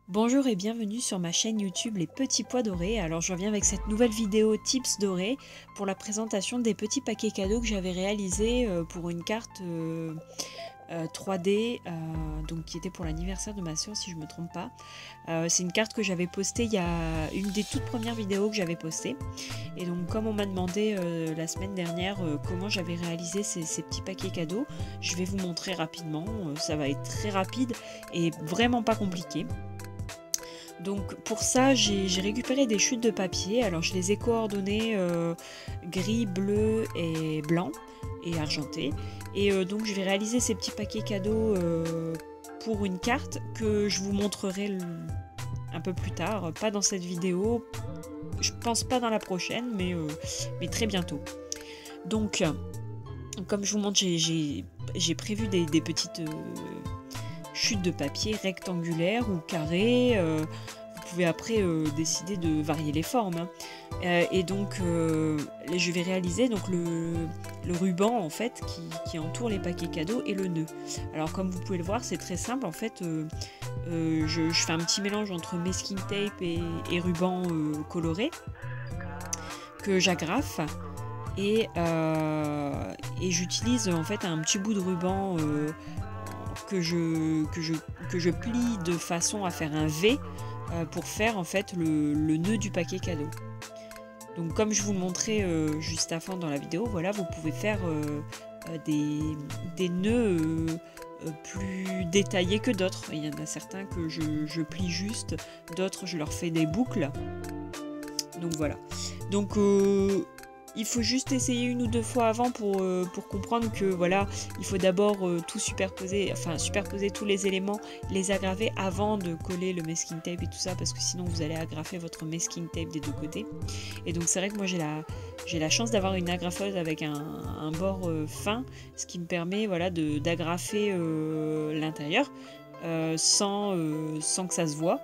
Bonjour et bienvenue sur ma chaîne YouTube Les Petits Pois Dorés. Alors je reviens avec cette nouvelle vidéo Tips Dorés pour la présentation des petits paquets cadeaux que j'avais réalisés pour une carte 3D donc qui était pour l'anniversaire de ma soeur si je me trompe pas. C'est une carte que j'avais postée il y a une des toutes premières vidéos que j'avais postées. Et donc comme on m'a demandé la semaine dernière comment j'avais réalisé ces petits paquets cadeaux, je vais vous montrer rapidement. Ça va être très rapide et vraiment pas compliqué. Donc pour ça j'ai récupéré des chutes de papier, alors je les ai coordonnées gris, bleu et blanc et argenté. Et donc je vais réaliser ces petits paquets cadeaux pour une carte que je vous montrerai un peu plus tard, pas dans cette vidéo, je pense pas dans la prochaine, mais très bientôt. Donc comme je vous montre, j'ai prévu des petites chutes de papier rectangulaires ou carrées. Vous pouvez après décider de varier les formes. Hein. Et donc je vais réaliser donc le ruban en fait qui entoure les paquets cadeaux et le nœud. Alors comme vous pouvez le voir, c'est très simple en fait. Je fais un petit mélange entre masking tape et ruban coloré que j'agrafe. Et j'utilise en fait un petit bout de ruban que je plie de façon à faire un V pour faire en fait le nœud du paquet cadeau. Donc comme je vous le montrais juste avant dans la vidéo, voilà, vous pouvez faire des nœuds plus détaillés que d'autres. Il y en a certains que je plie juste, d'autres je leur fais des boucles. Donc voilà. Donc il faut juste essayer une ou deux fois avant pour comprendre que voilà, il faut d'abord tout superposer, enfin superposer tous les éléments, les agrafer avant de coller le masking tape et tout ça, parce que sinon vous allez agrafer votre masking tape des deux côtés. Et donc c'est vrai que moi j'ai la chance d'avoir une agrafeuse avec un bord fin, ce qui me permet voilà, d'agrafer l'intérieur sans que ça se voit.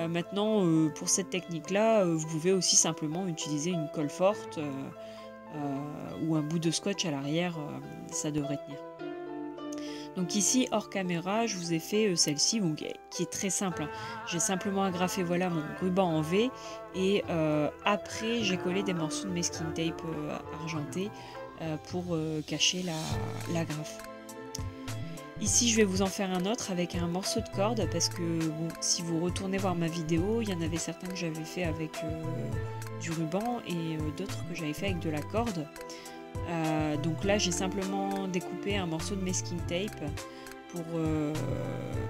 Maintenant, pour cette technique-là, vous pouvez aussi simplement utiliser une colle forte ou un bout de scotch à l'arrière, ça devrait tenir. Donc ici, hors caméra, je vous ai fait celle-ci, qui est très simple. Hein. J'ai simplement agrafé voilà, mon ruban en V et après, j'ai collé des morceaux de masking tape argenté pour cacher l'agrafe. Ici, je vais vous en faire un autre avec un morceau de corde parce que bon, si vous retournez voir ma vidéo, il y en avait certains que j'avais fait avec du ruban et d'autres que j'avais fait avec de la corde. Donc là, j'ai simplement découpé un morceau de masking tape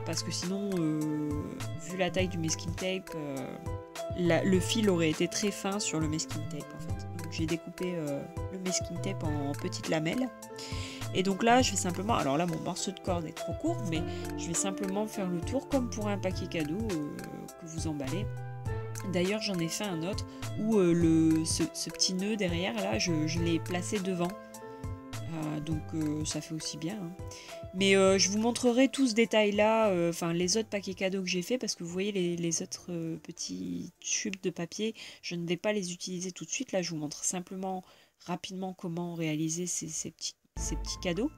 parce que sinon, vu la taille du masking tape, le fil aurait été très fin sur le masking tape en fait. Donc j'ai découpé le masking tape en petites lamelles. Et donc là, je vais simplement, alors là mon morceau de corde est trop court, mais je vais simplement faire le tour comme pour un paquet cadeau que vous emballez. D'ailleurs, j'en ai fait un autre où ce petit nœud derrière, là, je l'ai placé devant. Donc ça fait aussi bien. Hein. Mais je vous montrerai tout ce détail-là, enfin les autres paquets cadeaux que j'ai fait, parce que vous voyez les autres petits tubes de papier, je ne vais pas les utiliser tout de suite. Là, je vous montre simplement rapidement comment réaliser ces petits cadeaux.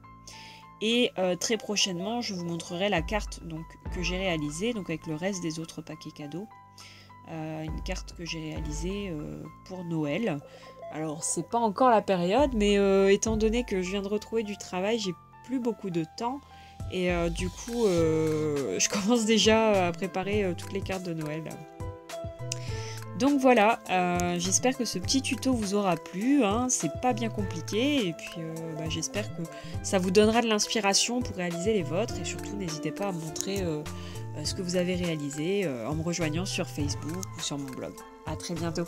Et très prochainement je vous montrerai la carte donc, que j'ai réalisée donc avec le reste des autres paquets cadeaux, une carte que j'ai réalisée pour Noël. Alors c'est pas encore la période, mais étant donné que je viens de retrouver du travail, j'ai plus beaucoup de temps et du coup je commence déjà à préparer toutes les cartes de Noël. Donc voilà, j'espère que ce petit tuto vous aura plu, hein, c'est pas bien compliqué et puis j'espère que ça vous donnera de l'inspiration pour réaliser les vôtres et surtout n'hésitez pas à me montrer ce que vous avez réalisé en me rejoignant sur Facebook ou sur mon blog. À très bientôt.